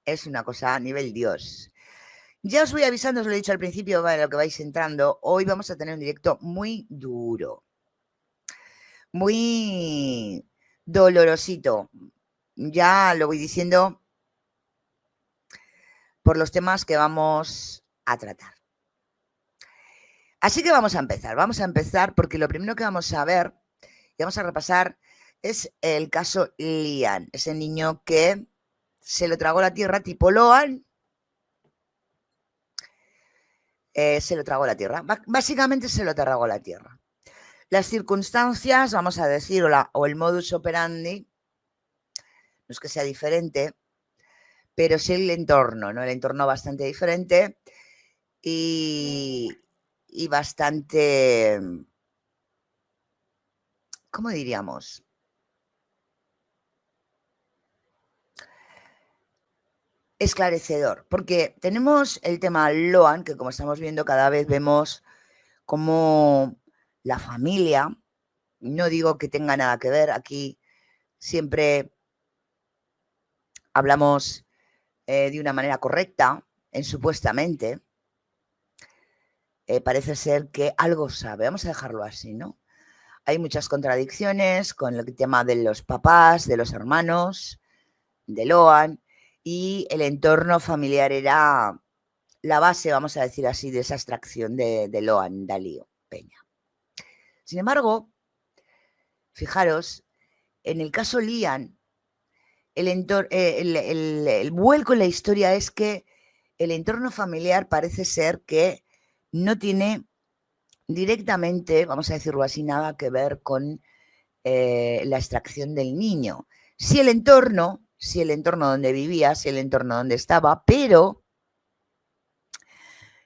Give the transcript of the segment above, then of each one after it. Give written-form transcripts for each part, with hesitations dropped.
es una cosa a nivel Dios. Ya os voy avisando, os lo he dicho al principio, de lo que vais entrando. Hoy vamos a tener un directo muy duro, muy dolorosito. Ya lo voy diciendo por los temas que vamos a tratar. Así que vamos a empezar porque lo primero que vamos a ver y vamos a repasar es el caso Liam, ese niño que se lo tragó la tierra tipo Loan, se lo tragó la tierra, básicamente se lo tragó la tierra. Las circunstancias, vamos a decir, o el modus operandi, no es que sea diferente, pero sí el entorno, ¿no? El entorno bastante diferente y bastante, ¿cómo diríamos? Esclarecedor, porque tenemos el tema Loan, que como estamos viendo cada vez vemos como la familia, no digo que tenga nada que ver, aquí siempre hablamos de una manera correcta, supuestamente, parece ser que algo sabe, vamos a dejarlo así, ¿no? Hay muchas contradicciones con el tema de los papás, de los hermanos, de Loan, y el entorno familiar era la base, vamos a decir así, de esa extracción de Loan Dalío Peña. Sin embargo, fijaros, en el caso Liam, el vuelco en la historia es que el entorno familiar parece ser que no tiene directamente, vamos a decirlo así, nada que ver con la extracción del niño. Sí el entorno donde vivía, sí el entorno donde estaba, pero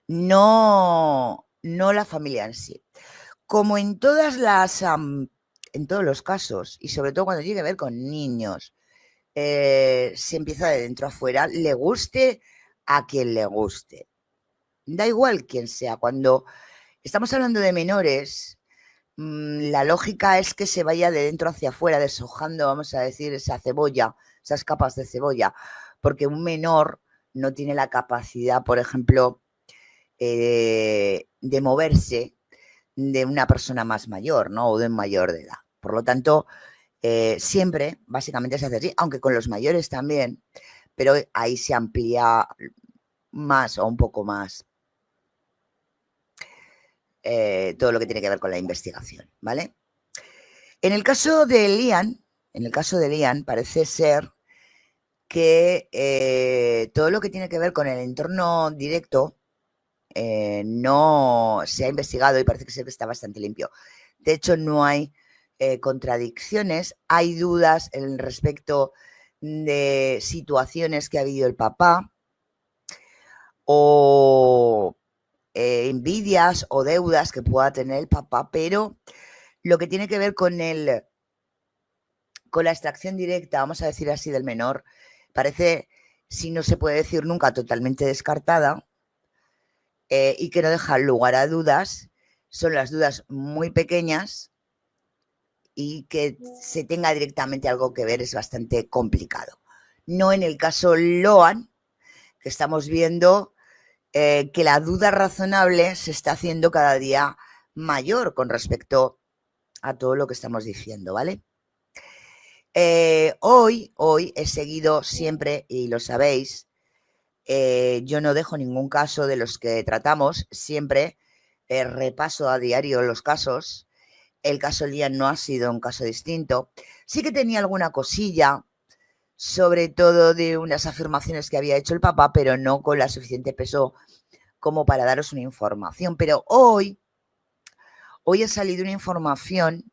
no la familia en sí. Como en todas las, en todos los casos, y sobre todo cuando tiene que ver con niños, se empieza de dentro a fuera, le guste a quien le guste. Da igual quién sea. Cuando estamos hablando de menores, la lógica es que se vaya de dentro hacia afuera, deshojando, vamos a decir, esa cebolla, esas capas de cebolla, porque un menor no tiene la capacidad, por ejemplo, de moverse de una persona más mayor, ¿no? O de un mayor de edad. Por lo tanto, siempre, básicamente, se hace así, aunque con los mayores también, pero ahí se amplía más o un poco más todo lo que tiene que ver con la investigación, ¿vale? En el caso de Liam, parece ser que todo lo que tiene que ver con el entorno directo no se ha investigado y parece que está bastante limpio. De hecho, no hay contradicciones, hay dudas en respecto de situaciones que ha vivido el papá o envidias o deudas que pueda tener el papá, pero lo que tiene que ver con la extracción directa, vamos a decir así, del menor, parece, si no se puede decir nunca, totalmente descartada, y que no deja lugar a dudas. Son las dudas muy pequeñas y que se tenga directamente algo que ver es bastante complicado. No en el caso Loan, que estamos viendo que la duda razonable se está haciendo cada día mayor con respecto a todo lo que estamos diciendo, ¿vale? Hoy he seguido siempre, y lo sabéis, yo no dejo ningún caso de los que tratamos, siempre repaso a diario los casos. El caso Liam no ha sido un caso distinto. Sí que tenía alguna cosilla, sobre todo de unas afirmaciones que había hecho el papá, pero no con la suficiente peso como para daros una información. Pero hoy ha salido una información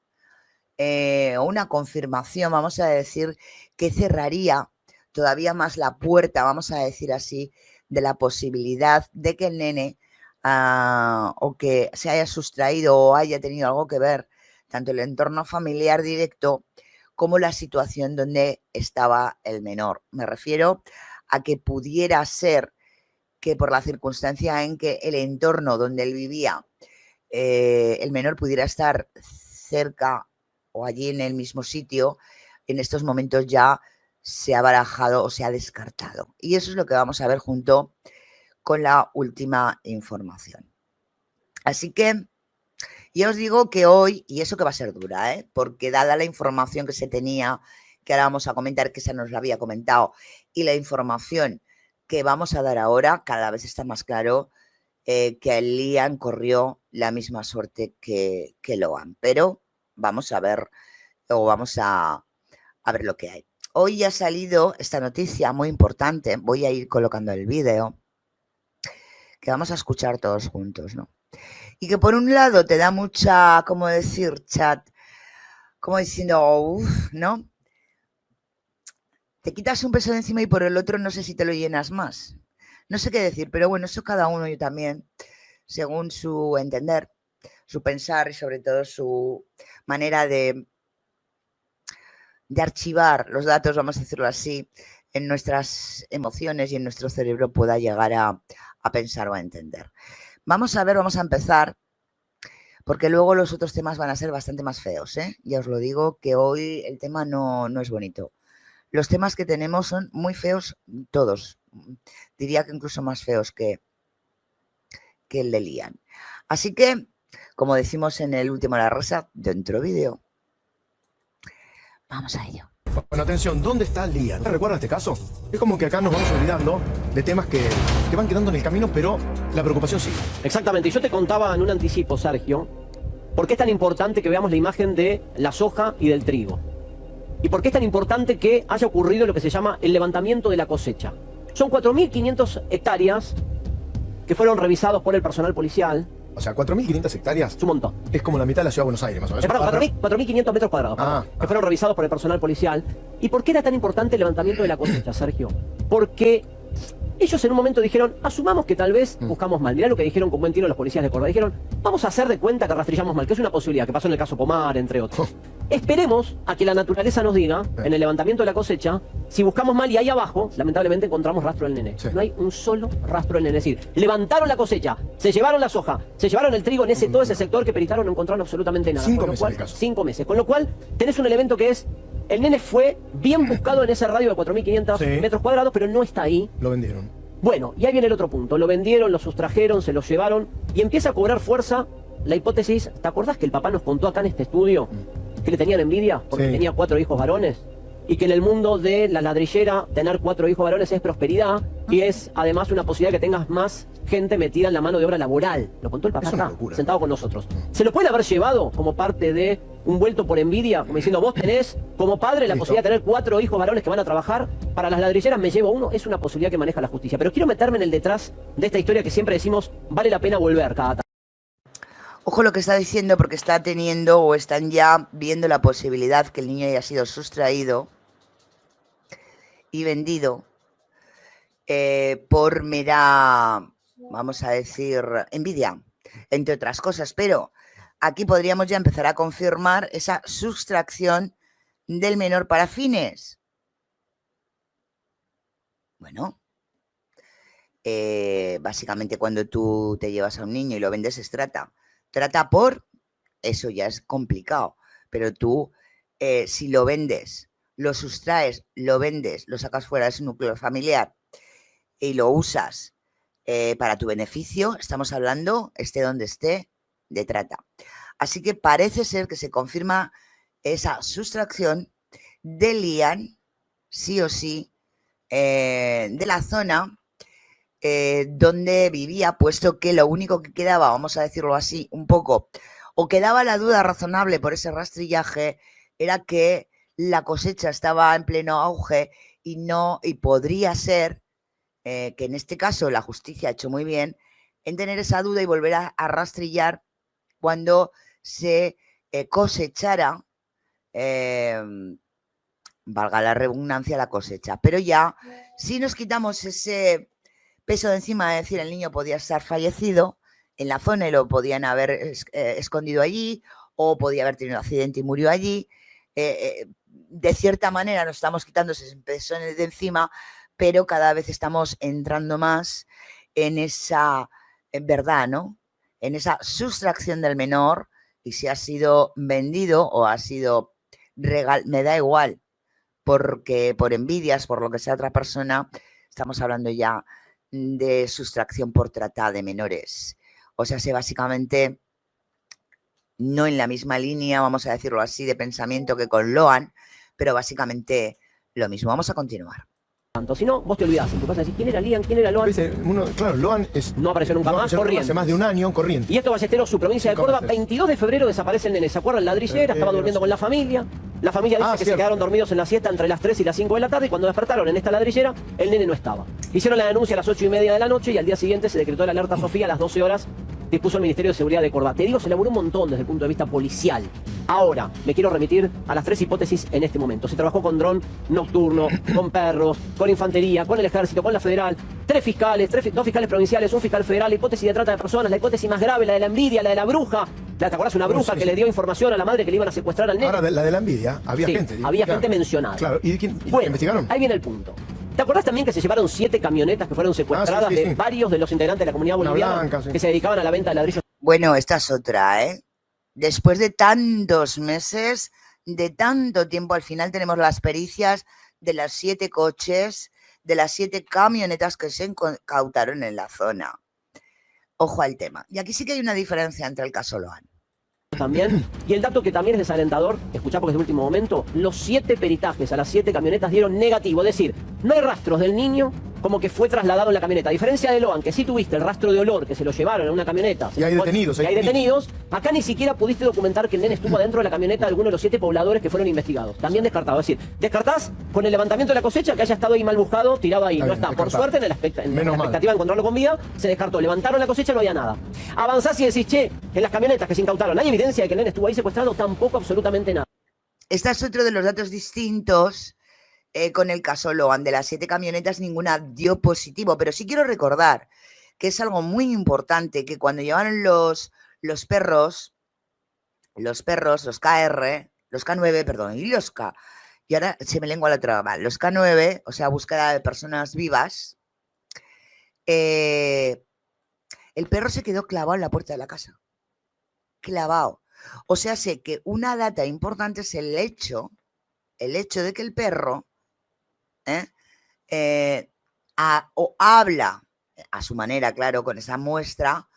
o una confirmación, vamos a decir, que cerraría todavía más la puerta, vamos a decir así, de la posibilidad de que el nene o que se haya sustraído o haya tenido algo que ver tanto el entorno familiar directo como la situación donde estaba el menor. Me refiero a que pudiera ser que por la circunstancia en que el entorno donde él vivía, el menor pudiera estar cerca o allí en el mismo sitio, en estos momentos ya se ha barajado o se ha descartado. Y eso es lo que vamos a ver junto con la última información. Así que ya os digo que hoy, y eso que va a ser dura, porque dada la información que se tenía, que ahora vamos a comentar, que se nos la había comentado, y la información que vamos a dar ahora, cada vez está más claro que el Liam corrió la misma suerte que Logan. Pero vamos a ver, o vamos a ver lo que hay. Hoy ya ha salido esta noticia muy importante. Voy a ir colocando el vídeo que vamos a escuchar todos juntos, ¿no? Y que por un lado te da mucha, ¿cómo decir? Chat, como diciendo, uff, ¿no? Te quitas un peso de encima y por el otro no sé si te lo llenas más. No sé qué decir, pero bueno, eso cada uno, yo también, según su entender, su pensar y sobre todo su manera de archivar los datos, vamos a decirlo así, en nuestras emociones y en nuestro cerebro pueda llegar a pensar o a entender. Vamos a empezar, porque luego los otros temas van a ser bastante más feos, ¿eh? Ya os lo digo, que hoy el tema no es bonito. Los temas que tenemos son muy feos todos. Diría que incluso más feos que el de Liam. Así que, como decimos en el último La Rosa, dentro vídeo. Vamos a ello. Bueno, atención, ¿dónde está Liam? ¿Recuerdan este caso? Es como que acá nos vamos olvidando de temas que van quedando en el camino, pero la preocupación sigue. Exactamente, yo te contaba en un anticipo, Sergio, por qué es tan importante que veamos la imagen de la soja y del trigo. Y por qué es tan importante que haya ocurrido lo que se llama el levantamiento de la cosecha. Son 4.500 hectáreas que fueron revisados por el personal policial. O sea, 4.500 hectáreas. Es un montón. Es como la mitad de la ciudad de Buenos Aires, más o menos. Perdón, 4.500 metros cuadrados, que fueron revisados por el personal policial. ¿Y por qué era tan importante el levantamiento de la cosecha, Sergio? Porque ellos en un momento dijeron, asumamos que tal vez buscamos mal. Mirá lo que dijeron con buen tiro los policías de Córdoba. Dijeron, vamos a hacer de cuenta que rastrillamos mal, que es una posibilidad, que pasó en el caso Pomar, entre otros. Esperemos a que la naturaleza nos diga, en el levantamiento de la cosecha, si buscamos mal y ahí abajo, lamentablemente encontramos rastro del nene. Sí. No hay un solo rastro del nene. Es decir, levantaron la cosecha, se llevaron la soja, se llevaron el trigo en todo ese sector que peritaron, no encontraron absolutamente nada. 5 meses el caso. 5 meses. Con lo cual, tenés un elemento que es, el nene fue bien buscado en ese radio de 4.500 metros cuadrados, pero no está ahí. Lo vendieron. Bueno, y ahí viene el otro punto. Lo vendieron, lo sustrajeron, se lo llevaron y empieza a cobrar fuerza la hipótesis. ¿Te acordás que el papá nos contó acá en este estudio que le tenían envidia porque tenía 4 hijos varones? Y que en el mundo de la ladrillera tener 4 hijos varones es prosperidad y es además una posibilidad que tengas más gente metida en la mano de obra laboral. Lo contó el papá acá, sentado con nosotros. ¿Se lo pueden haber llevado como parte de un vuelto por envidia? Como diciendo, vos tenés como padre la posibilidad de tener 4 hijos varones que van a trabajar. Para las ladrilleras me llevo uno. Es una posibilidad que maneja la justicia. Pero quiero meterme en el detrás de esta historia que siempre decimos, vale la pena volver cada tanto. Ojo lo que está diciendo, porque está teniendo o están ya viendo la posibilidad que el niño haya sido sustraído y vendido por mera, vamos a decir, envidia, entre otras cosas. Pero aquí podríamos ya empezar a confirmar esa sustracción del menor para fines. Bueno, básicamente cuando tú te llevas a un niño y lo vendes es trata. Trata por, eso ya es complicado, pero tú si lo vendes, lo sustraes, lo vendes, lo sacas fuera de su núcleo familiar y lo usas para tu beneficio, estamos hablando, esté donde esté, de trata. Así que parece ser que se confirma esa sustracción de Liam, sí o sí, de la zona donde vivía, puesto que lo único que quedaba, vamos a decirlo así, un poco, o quedaba la duda razonable por ese rastrillaje, era que la cosecha estaba en pleno auge y podría ser que en este caso la justicia ha hecho muy bien en tener esa duda y volver a rastrillar cuando se cosechara, valga la redundancia, la cosecha. Pero ya, si nos quitamos ese peso de encima, de decir, el niño podía estar fallecido en la zona y lo podían haber escondido allí, o podía haber tenido un accidente y murió allí. De cierta manera nos estamos quitando ese peso de encima, pero cada vez estamos entrando más en esa verdad, ¿no? En esa sustracción del menor, y si ha sido vendido o ha sido me da igual, porque por envidias, por lo que sea otra persona, estamos hablando ya de sustracción por trata de menores. O sea, básicamente no en la misma línea, vamos a decirlo así, de pensamiento que con Loan, pero básicamente lo mismo. Vamos a continuar. Si no, vos te olvidás. En tu casa decís, ¿quién era Lian? ¿Quién era Loan? Claro, Loan no apareció nunca más, corriendo. Hace más de un año, corriendo. Y esto Ballesteros, su provincia de Córdoba, 22 de febrero desaparece el nene. ¿Se acuerdan? Ladrillera, estaba durmiendo con la familia. La familia dice que se quedaron dormidos en la siesta entre las 3 y las 5 de la tarde y cuando despertaron en esta ladrillera, el nene no estaba. Hicieron la denuncia a las 8:30 de la noche y al día siguiente se decretó la alerta Sofía a las 12 horas. Dispuso el Ministerio de Seguridad de Córdoba. Te digo, se elaboró un montón desde el punto de vista policial. Ahora, me quiero remitir a las 3 hipótesis en este momento. Se trabajó con dron nocturno, con perros, con infantería, con el ejército, con la federal. 3 fiscales, 2 fiscales provinciales, un fiscal federal, la hipótesis de trata de personas, la hipótesis más grave, la de la envidia, la de la bruja. ¿Te acordás? Una bruja que le dio información a la madre que le iban a secuestrar al nene. Ahora, la de la envidia, había gente. Había gente mencionada. Claro, ¿y quién bueno, investigaron? Ahí viene el punto. ¿Te acordás también que se llevaron 7 camionetas que fueron secuestradas de varios de los integrantes de la comunidad boliviana que se dedicaban a la venta de ladrillos? Bueno, esta es otra, ¿eh? Después de tantos meses, de tanto tiempo, al final tenemos las pericias de los 7 coches, de las 7 camionetas que se incautaron en la zona. Ojo al tema. Y aquí sí que hay una diferencia entre el caso Loan. También, y el dato que también es desalentador, escuchá porque es de último momento, los 7 peritajes a las 7 camionetas dieron negativo, es decir, no hay rastros del niño como que fue trasladado en la camioneta. A diferencia de Loan, que sí tuviste el rastro de olor, que se lo llevaron en una camioneta. Y hay detenidos. Y hay detenidos. Acá ni siquiera pudiste documentar que el nene estuvo adentro de la camioneta de alguno de los 7 pobladores que fueron investigados. También descartado. Es decir, descartás con el levantamiento de la cosecha que haya estado ahí mal buscado, tirado ahí. No está. Por suerte, en la expectativa de encontrarlo con vida, se descartó. Levantaron la cosecha, no había nada. Avanzás y decís, che, en las camionetas que se incautaron, ¿hay evidencia de que el nene estuvo ahí secuestrado? Tampoco, absolutamente nada. Este es otro de los datos distintos. Con el caso Loan, de las 7 camionetas ninguna dio positivo, pero sí quiero recordar que es algo muy importante, que cuando llevaron los perros, los KR, los K9, perdón, y los K, y ahora se me lengua la traba, los K9, o sea, búsqueda de personas vivas, el perro se quedó clavado en la puerta de la casa, clavado. O sea, sé que una data importante es el hecho de que el perro o habla a su manera, claro, con esa muestra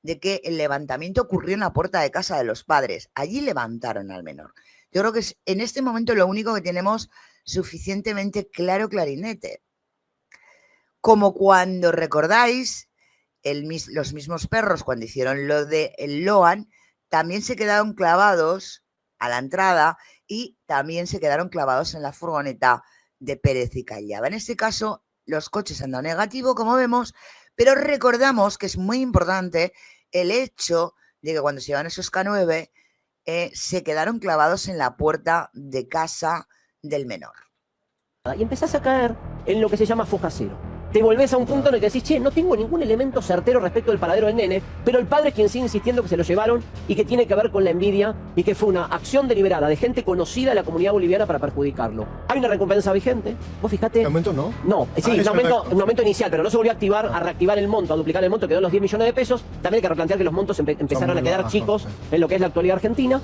de que el levantamiento ocurrió en la puerta de casa de los padres. Allí levantaron al menor. Yo creo que es en este momento lo único que tenemos suficientemente claro, clarinete. Como cuando recordáis, los mismos perros, cuando hicieron lo de el Loan, también se quedaron clavados a la entrada y también se quedaron clavados en la furgoneta de Pérez y Callaba. En este caso, los coches han dado negativo, como vemos, pero recordamos que es muy importante el hecho de que cuando se llevan esos K9 se quedaron clavados en la puerta de casa del menor. Y empezás a caer en lo que se llama foja cero. Te volvés a un punto en el que decís, che, no tengo ningún elemento certero respecto del paradero del nene, pero el padre es quien sigue insistiendo que se lo llevaron y que tiene que ver con la envidia y que fue una acción deliberada de gente conocida en la comunidad boliviana para perjudicarlo. Hay una recompensa vigente, vos fijate... ¿En momento no? No, sí, un aumento inicial, pero no se volvió a activar, a reactivar el monto, a duplicar el monto, quedó en los 10 millones de pesos. También hay que replantear que los montos empezaron a quedar chicos en lo que es la actualidad argentina.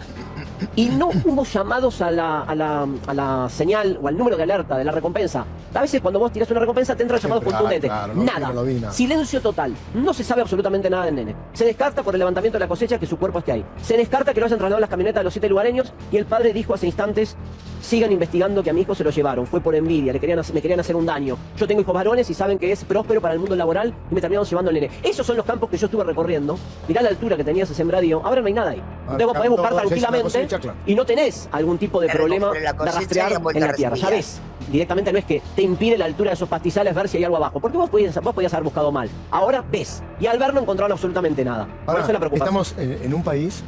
Y no hubo llamados a la señal o al número de alerta de la recompensa. A veces cuando vos tirás una recompensa te entran llamados contundentes. Claro, nada. Silencio total. No se sabe absolutamente nada del nene. Se descarta por el levantamiento de la cosecha que su cuerpo esté ahí. Se descarta que lo hayan trasladado las camionetas de los 7 lugareños y el padre dijo hace instantes, sigan investigando que a mi hijo se lo llevaron. Fue por envidia, me querían hacer un daño. Yo tengo hijos varones y saben que es próspero para el mundo laboral y me terminaron llevando el nene. Esos son los campos que yo estuve recorriendo. Mirá la altura que tenía ese sembradío. Ahora no hay nada ahí. Entonces vos podés buscar tranquilamente y no tenés algún tipo de problema de rastrear en la tierra. Ya ves, directamente no es que te impide la altura de esos pastizales ver si hay algo abajo. Porque vos podías haber buscado mal. Ahora ves. Y al ver no encontraron absolutamente nada. Por eso es la preocupación. Estamos en un país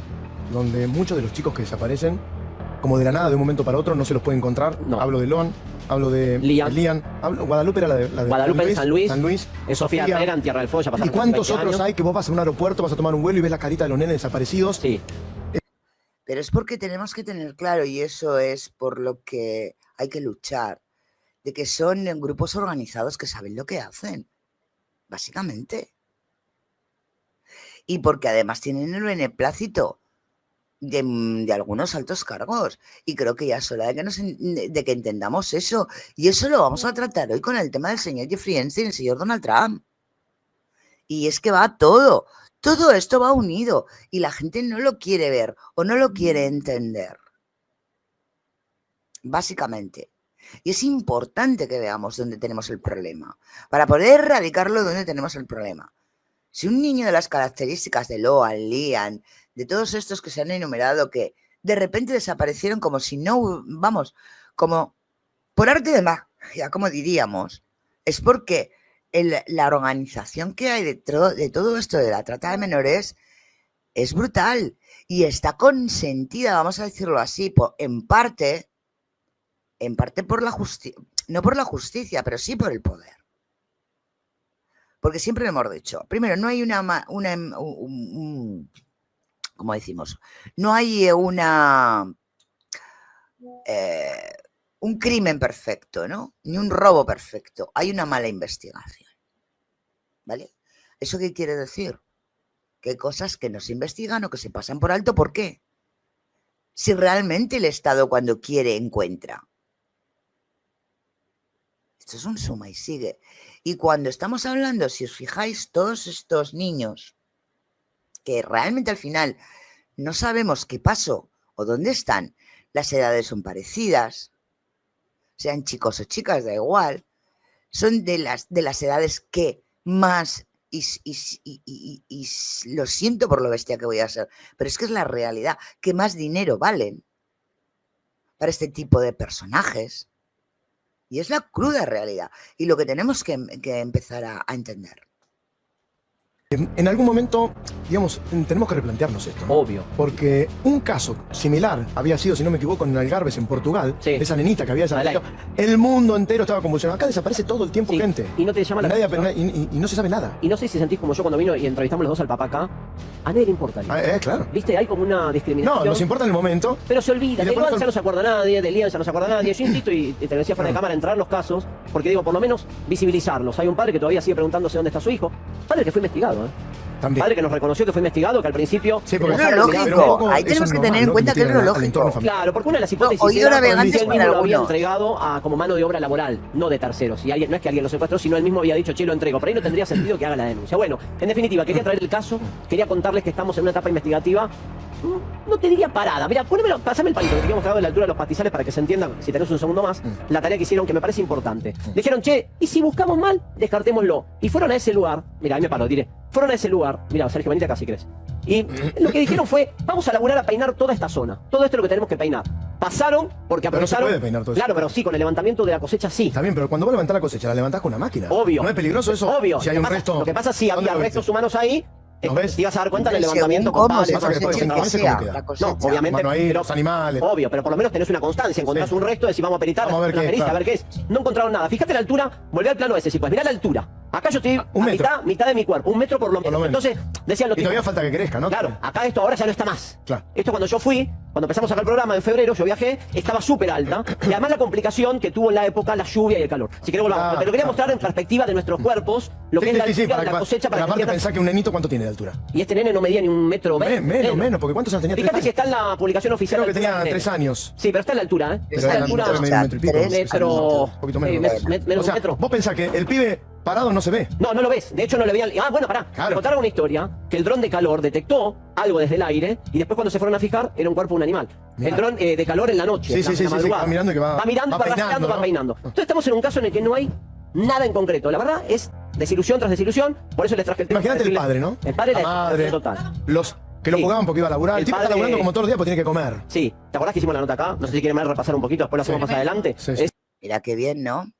donde muchos de los chicos que desaparecen, como de la nada, de un momento para otro, no se los puede encontrar. No. Hablo de Loan, hablo de Lian. Guadalupe era la de Guadalupe en San Luis. Sofía Herrera en Tierra del Fuego, ya pasaron. ¿Y cuántos otros hay que vos vas a un aeropuerto, vas a tomar un vuelo y ves la carita de los nenes desaparecidos? Sí. Pero es porque tenemos que tener claro, y eso es por lo que hay que luchar, de que son grupos organizados que saben lo que hacen, básicamente. Y porque además tienen el beneplácito de algunos altos cargos. Y creo que ya es hora de que entendamos eso. Y eso lo vamos a tratar hoy con el tema del señor Jeffrey Epstein y el señor Donald Trump. Y es que va todo esto va unido y la gente no lo quiere ver o no lo quiere entender. Básicamente. Y es importante que veamos dónde tenemos el problema, para poder erradicarlo donde tenemos el problema. Si un niño de las características de Loan, Liam, de todos estos que se han enumerado, que de repente desaparecieron como si no, vamos, como por arte de magia, como diríamos, es porque la organización que hay detrás de todo esto de la trata de menores es brutal y está consentida, vamos a decirlo así, en parte por la justicia, no por la justicia, pero sí por el poder. Porque siempre lo hemos dicho, primero, no hay ¿cómo decimos? No hay un crimen perfecto, ¿no? Ni un robo perfecto. Hay una mala investigación. ¿Vale? ¿Eso qué quiere decir? Que hay cosas que no se investigan o que se pasan por alto. ¿Por qué? Si realmente el Estado cuando quiere encuentra. Esto es un suma y sigue. Y cuando estamos hablando, si os fijáis, todos estos niños que realmente al final no sabemos qué pasó o dónde están, las edades son parecidas, sean chicos o chicas, da igual, son de las edades que más, y lo siento por lo bestia que voy a ser, pero es que es la realidad, que más dinero valen para este tipo de personajes. Y es la cruda realidad. Y lo que tenemos que empezar a entender. En algún momento, digamos, tenemos que replantearnos esto, ¿no? Obvio. Porque un caso similar había sido, si no me equivoco, en Algarves, en Portugal. Sí. Esa nenita que había desaparecido. El mundo entero estaba convulsionado. Acá desaparece todo el tiempo gente. Y no te llama la atención. Y no se sabe nada. Y no sé si sentís como yo cuando vino y entrevistamos los dos al papá acá. A nadie le importa. Claro. ¿Viste? Hay como una discriminación. No, nos importa en el momento. Pero se olvida. De Luan ya no se acuerda nadie, de Lian ya no se acuerda nadie. Yo insisto, y te decía fuera de cámara, entrar los casos, porque digo, por lo menos visibilizarlos. Hay un padre que todavía sigue preguntándose dónde está su hijo. Padre que fue investigado, También. Padre que nos reconoció que fue investigado, que al principio... Sí, porque es lógico. Ahí tenemos que tener en cuenta que es lo lógico. Claro, porque una de las hipótesis era que él mismo lo había entregado como mano de obra laboral, no de terceros. Y no es que alguien lo secuestró, sino él mismo había dicho, che, lo entrego. Por ahí no tendría sentido que haga la denuncia. Bueno, en definitiva, quería traer el caso, quería contarles que estamos en una etapa investigativa, no te diría parada. Mira, pásame el palito, que teníamos quedado de la altura de los pastizales para que se entienda, si tenés un segundo más, la tarea que hicieron, que me parece importante. Dijeron, che, y si buscamos mal, descartémoslo. Y fueron a ese lugar, mira, ahí me paro, diré, fueron a ese lugar, mira, Sergio, venite acá si crees. Y lo que dijeron fue, vamos a laburar a peinar toda esta zona. Todo esto es lo que tenemos que peinar. Pasaron, porque aprovecharon... Pero no se puede peinar todo eso. Claro, pero sí, con el levantamiento de la cosecha sí. Está bien, pero cuando vos levantás la cosecha, la levantás con una máquina. Obvio. ¿No es peligroso eso? Obvio. Si hay un resto... Lo que pasa es si había restos humanos ahí, te ibas a dar cuenta del Entonces, levantamiento según con cómo palos. se coseche no, que sea queda. la cosecha. No, obviamente. Bueno, ahí pero, los animales. Obvio, pero por lo menos tenés una constancia. Encontrás un resto, decís, vamos a peritar, Vamos a ver una qué, pericia, claro. a ver qué es. No encontraron nada. Fíjate la altura, volví al plano ese, sí, pues mirá la altura. Acá yo estoy un metro. mitad de mi cuerpo, 1 metro por lo menos. Entonces, decían los Y todavía falta que crezca, ¿no? Claro, acá esto ahora ya no está más. Claro. Esto cuando yo fui, cuando empezamos a sacar el programa en febrero, yo viajé, estaba súper alta. Y además la complicación que tuvo en la época la lluvia y el calor. Si querés volvamos, te lo quería mostrar en perspectiva de nuestros cuerpos, lo que es la altura, la cosecha para aparte que pensá que un nenito, ¿cuánto tiene de altura? Y este nene no medía ni 1,20 m. Menos, porque ¿cuántos años tenía? Fíjate si está en la publicación oficial. Creo que tenía 3 años. Sí, pero está en la altura, ¿eh? Pero Está en la altura. metro y pico. Metro. Un poquito menos. Menos O de un sea, metro. vos pensás que el pibe parado no se ve. No, no lo ves. De hecho, no le veían. Ah, bueno, pará. Claro. Me contaron una historia que el dron de calor detectó algo desde el aire y después cuando se fueron a fijar era un cuerpo de un animal. Mirá. El dron de calor en la noche. Sí, la madrugada. va mirando y que va mirando, va peinando, rastreando, ¿no? va peinando. Entonces estamos en un caso en el que no hay nada en concreto. La verdad es desilusión tras desilusión. Por eso les traje el tema. Imagínate el padre, ¿no? El padre la la madre, total. los que lo Sí. jugaban porque iba a laburar. El tipo padre- está laburando como todos los días porque tiene que comer. Sí. ¿Te acordás que hicimos la nota acá? No sé si quieren más repasar un poquito, después lo hacemos más adelante. Sí, sí. Mira qué bien, ¿no?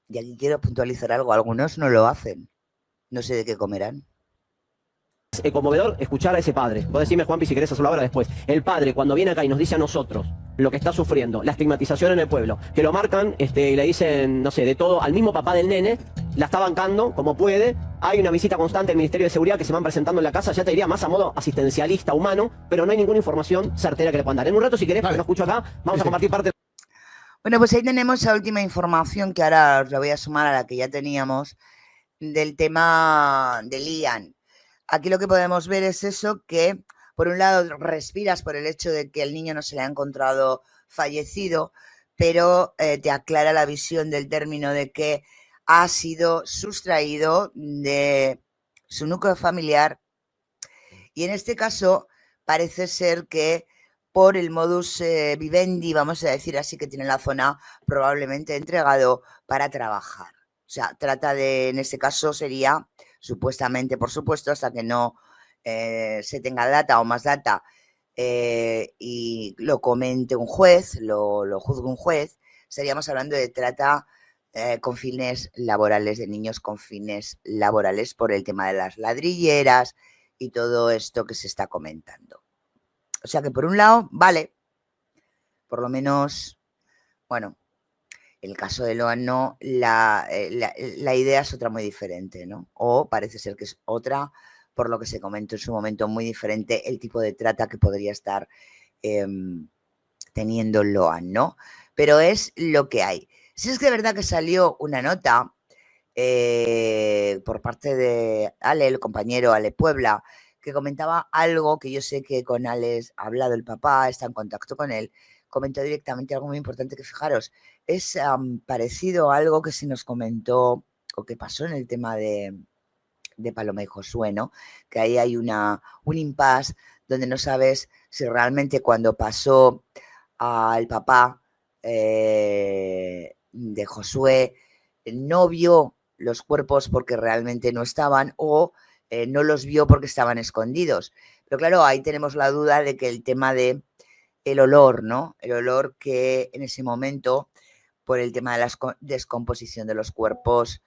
Y aquí quiero puntualizar algo. Algunos no lo hacen. No sé de qué comerán. Es conmovedor escuchar a ese padre. Vos decime, Juanpi, si querés hacerlo ahora después. El padre, cuando viene acá y nos dice a nosotros lo que está sufriendo, la estigmatización en el pueblo, que lo marcan y le dicen, no sé, de todo, al mismo papá del nene, la está bancando como puede. Hay una visita constante del Ministerio de Seguridad que se van presentando en la casa, ya te diría más a modo asistencialista, humano, pero no hay ninguna información certera que le puedan dar. En un rato, si querés, porque no escucho acá, vamos a compartir parte. Bueno, pues ahí tenemos la última información que ahora os la voy a sumar a la que ya teníamos del tema de Liam. Aquí lo que podemos ver es eso, que por un lado respiras por el hecho de que el niño no se le ha encontrado fallecido, pero te aclara la visión del término de que ha sido sustraído de su núcleo familiar y en este caso parece ser que por el modus vivendi, vamos a decir así, que tiene la zona, probablemente entregado para trabajar. O sea, trata de, en este caso sería, supuestamente, por supuesto, hasta que no se tenga data o más data y lo comente un juez, lo juzgue un juez, estaríamos hablando de trata con fines laborales, de niños con fines laborales por el tema de las ladrilleras y todo esto que se está comentando. O sea que por un lado, vale, por lo menos, bueno, el caso de Loan no, la idea es otra muy diferente, ¿no? O parece ser que es otra, por lo que se comentó en su momento, muy diferente el tipo de trata que podría estar teniendo Loan, ¿no? Pero es lo que hay. Si es que de verdad que salió una nota por parte de Ale, el compañero Ale Puebla, que comentaba algo que yo sé que con Alex ha hablado el papá, está en contacto con él, comentó directamente algo muy importante que fijaros, es parecido a algo que se nos comentó o que pasó en el tema de Paloma y Josué, ¿no? Que ahí hay un impasse donde no sabes si realmente cuando pasó al papá de Josué no vio los cuerpos porque realmente no estaban o no los vio porque estaban escondidos. Pero claro, ahí tenemos la duda de que el tema de el olor, ¿no? El olor que en ese momento, por el tema de la descomposición de los cuerpos,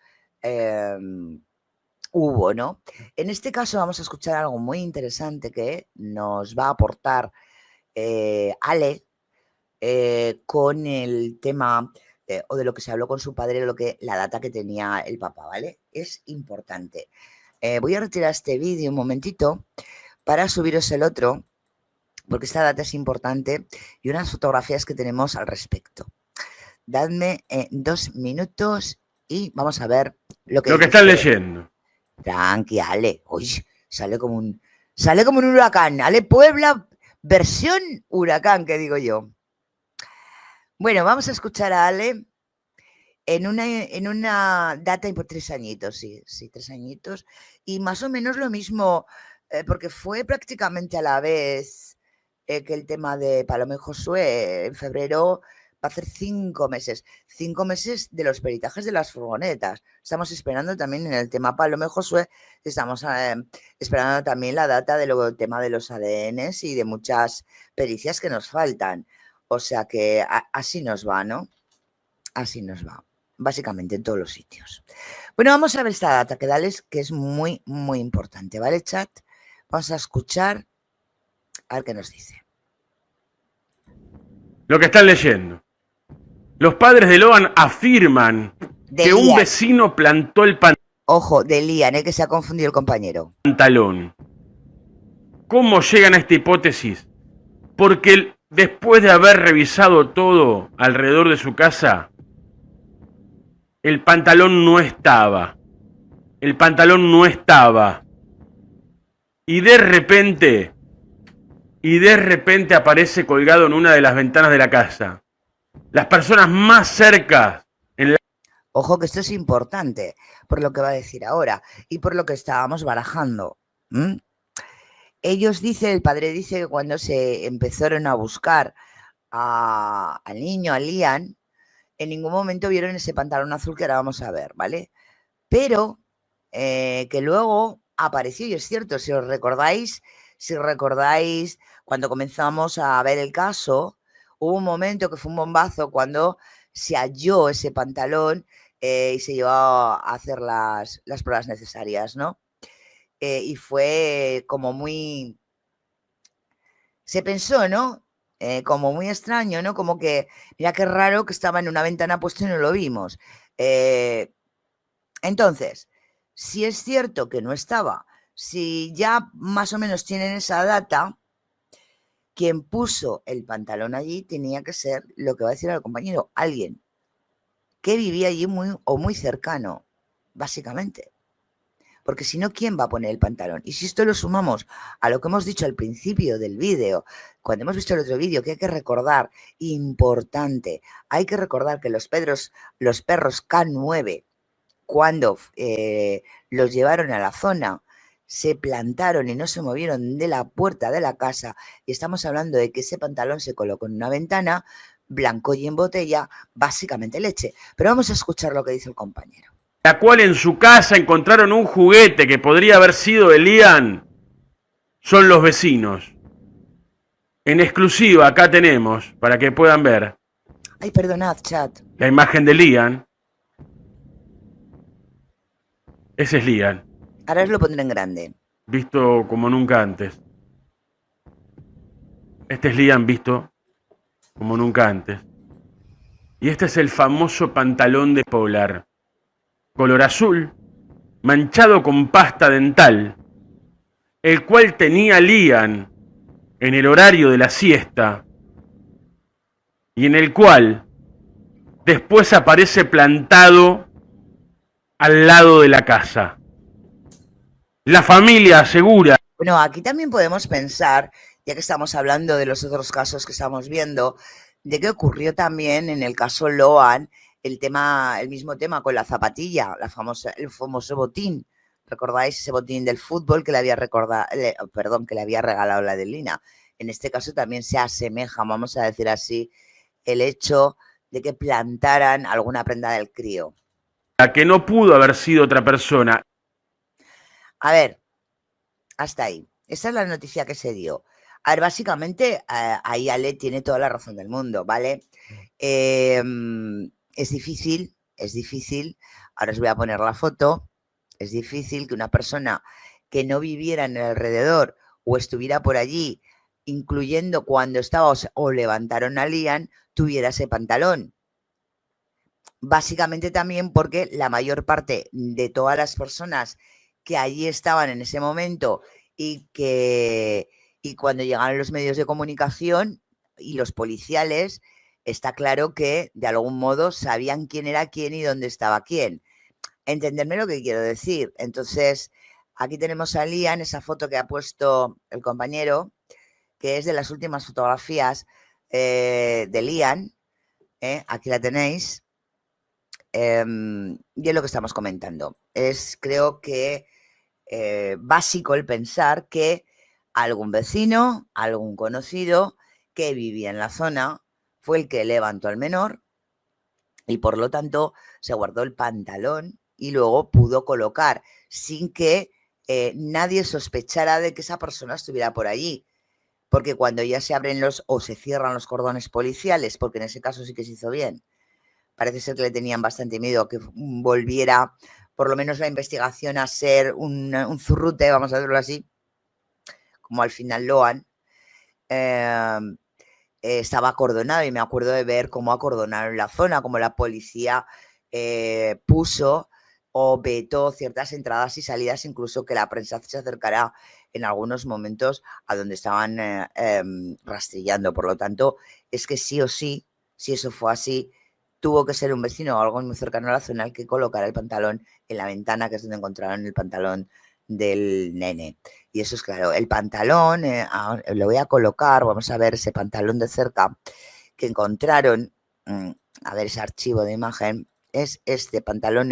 hubo, ¿no? En este caso vamos a escuchar algo muy interesante que nos va a aportar Ale con el tema o de lo que se habló con su padre, la data que tenía el papá, ¿vale? Es importante. Voy a retirar este vídeo un momentito para subiros el otro, porque esta data es importante y unas fotografías que tenemos al respecto. Dadme 2 minutos y vamos a ver lo que están leyendo. Tranqui, Ale. Uy, sale como un huracán. Ale Puebla, versión huracán, que digo yo. Bueno, vamos a escuchar a Ale en una data por 3 añitos, sí, 3 añitos. Y más o menos lo mismo, porque fue prácticamente a la vez que el tema de Paloma y Josué. En febrero va a hacer 5 meses. 5 meses de los peritajes de las furgonetas. Estamos esperando también en el tema Paloma y Josué, estamos esperando también la data del tema de los ADNs y de muchas pericias que nos faltan. O sea que así nos va, ¿no? Así nos va, básicamente en todos los sitios. Bueno, vamos a ver esta data que es muy, muy importante, ¿vale, chat? Vamos a escuchar a ver qué nos dice. Lo que están leyendo. Los padres de Loan afirman que un vecino plantó el Ojo, de Lian, que se ha confundido el compañero. Pantalón. ¿Cómo llegan a esta hipótesis? Porque después de haber revisado todo alrededor de su casa, el pantalón no estaba. El pantalón no estaba. Y de repente aparece colgado en una de las ventanas de la casa. Las personas más cerca en la... Ojo que esto es importante, por lo que va a decir ahora y por lo que estábamos barajando. El padre dice que cuando se empezaron a buscar al niño, a Lian, en ningún momento vieron ese pantalón azul que ahora vamos a ver, ¿vale? Pero que luego apareció, y es cierto, si recordáis, cuando comenzamos a ver el caso, hubo un momento que fue un bombazo cuando se halló ese pantalón y se llevó a hacer las pruebas necesarias, ¿no? Y fue como muy... Se pensó, ¿no? Como muy extraño, ¿no? Como que, mira qué raro que estaba en una ventana puesto y no lo vimos. Entonces, si es cierto que no estaba, si ya más o menos tienen esa data, quien puso el pantalón allí tenía que ser, lo que va a decir el compañero, alguien que vivía allí muy cercano, básicamente. Porque si no, ¿quién va a poner el pantalón? Y si esto lo sumamos a lo que hemos dicho al principio del vídeo, cuando hemos visto el otro vídeo, que hay que recordar, importante, hay que recordar que los perros K9, cuando los llevaron a la zona, se plantaron y no se movieron de la puerta de la casa, y estamos hablando de que ese pantalón se colocó en una ventana, blanco y en botella, básicamente leche. Pero vamos a escuchar lo que dice el compañero. La cual en su casa encontraron un juguete que podría haber sido de Lian, son los vecinos. En exclusiva acá tenemos, para que puedan ver. Ay, perdonad, chat. La imagen de Lian. Ese es Lian. Ahora os lo pondré en grande. Visto como nunca antes. Este es Lian visto como nunca antes. Y este es el famoso pantalón de Polar. Color azul, manchado con pasta dental, el cual tenía Lian en el horario de la siesta y en el cual después aparece plantado al lado de la casa. La familia asegura. Bueno, aquí también podemos pensar, ya que estamos hablando de los otros casos que estamos viendo, de que ocurrió también en el caso Loan el mismo tema con la zapatilla, el famoso botín. ¿Recordáis ese botín del fútbol que le había que le había regalado la Adelina? En este caso también se asemeja, vamos a decir así, el hecho de que plantaran alguna prenda del crío. Que no pudo haber sido otra persona. A ver, hasta ahí. Esa es la noticia que se dio. A ver, básicamente, ahí Ale tiene toda la razón del mundo, ¿vale? Es difícil. Ahora os voy a poner la foto. Es difícil que una persona que no viviera en el alrededor o estuviera por allí, incluyendo cuando estaba o levantaron a Lian, tuviera ese pantalón. Básicamente también porque la mayor parte de todas las personas que allí estaban en ese momento y cuando llegaron los medios de comunicación y los policiales, está claro que de algún modo sabían quién era quién y dónde estaba quién. Entenderme lo que quiero decir. Entonces, aquí tenemos a Lian, esa foto que ha puesto el compañero, que es de las últimas fotografías de Lian. Aquí la tenéis. Y es lo que estamos comentando. Creo que básico el pensar que algún vecino, algún conocido que vivía en la zona fue el que levantó al menor y por lo tanto se guardó el pantalón y luego pudo colocar sin que nadie sospechara de que esa persona estuviera por allí. Porque cuando ya se abren o se cierran los cordones policiales, porque en ese caso sí que se hizo bien, parece ser que le tenían bastante miedo a que volviera por lo menos la investigación a ser un zurrute, vamos a decirlo así, como al final Loan. Estaba acordonado y me acuerdo de ver cómo acordonaron la zona, cómo la policía puso o vetó ciertas entradas y salidas, incluso que la prensa se acercará en algunos momentos a donde estaban rastrillando. Por lo tanto, es que sí o sí, si eso fue así, tuvo que ser un vecino o algo muy cercano a la zona el que colocara el pantalón en la ventana, que es donde encontraron el pantalón del nene. Y eso es claro. El pantalón, lo voy a colocar, vamos a ver ese pantalón de cerca que encontraron, a ver ese archivo de imagen, es este pantalón,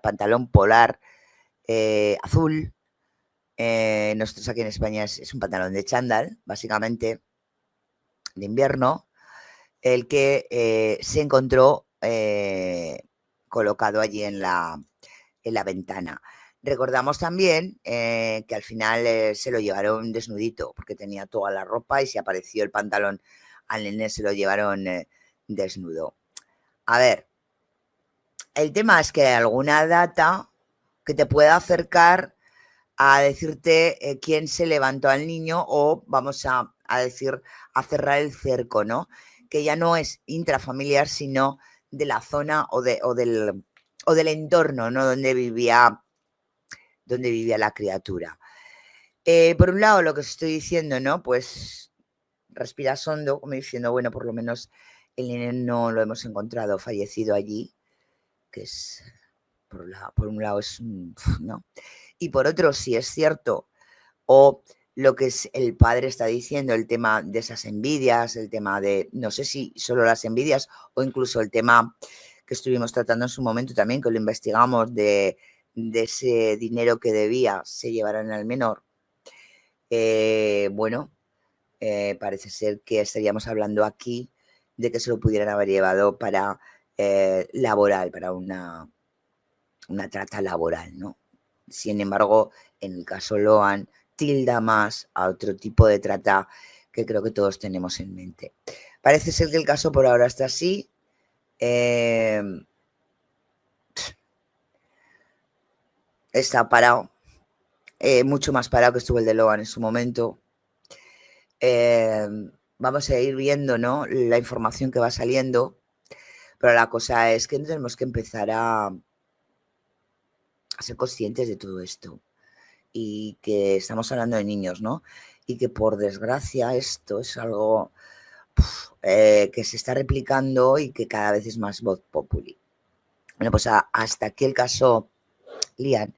pantalón polar azul. Nosotros aquí en España es un pantalón de chándal, básicamente, de invierno, el que se encontró colocado allí en la ventana. Recordamos también que al final se lo llevaron desnudito, porque tenía toda la ropa y si apareció el pantalón al nene se lo llevaron desnudo. A ver, el tema es que hay alguna data que te pueda acercar a decirte quién se levantó al niño o vamos a decir, a cerrar el cerco, ¿no? Que ya no es intrafamiliar, sino de la zona o del entorno, ¿no? Donde vivía la criatura. Por un lado, lo que os estoy diciendo, ¿no? Pues respiras hondo, como diciendo, bueno, por lo menos el nene no lo hemos encontrado fallecido allí, que es por un lado es ¿no? Y por otro, si es cierto, o lo que el padre está diciendo, el tema de esas envidias, el tema de, no sé si solo las envidias o incluso el tema que estuvimos tratando en su momento también, que lo investigamos, de ese dinero que debía se llevarán al menor. Bueno, parece ser que estaríamos hablando aquí de que se lo pudieran haber llevado para laboral, para una trata laboral, ¿no? Sin embargo, en el caso Loan, tilda más a otro tipo de trata que creo que todos tenemos en mente. Parece ser que el caso por ahora está así. Está parado, mucho más parado que estuvo el de Loan en su momento. Vamos a ir viendo, ¿no?, la información que va saliendo, pero la cosa es que tenemos que empezar a ser conscientes de todo esto y que estamos hablando de niños, ¿no? Y que por desgracia esto es algo que se está replicando y que cada vez es más voz populi. Bueno, pues hasta aquí el caso Lian.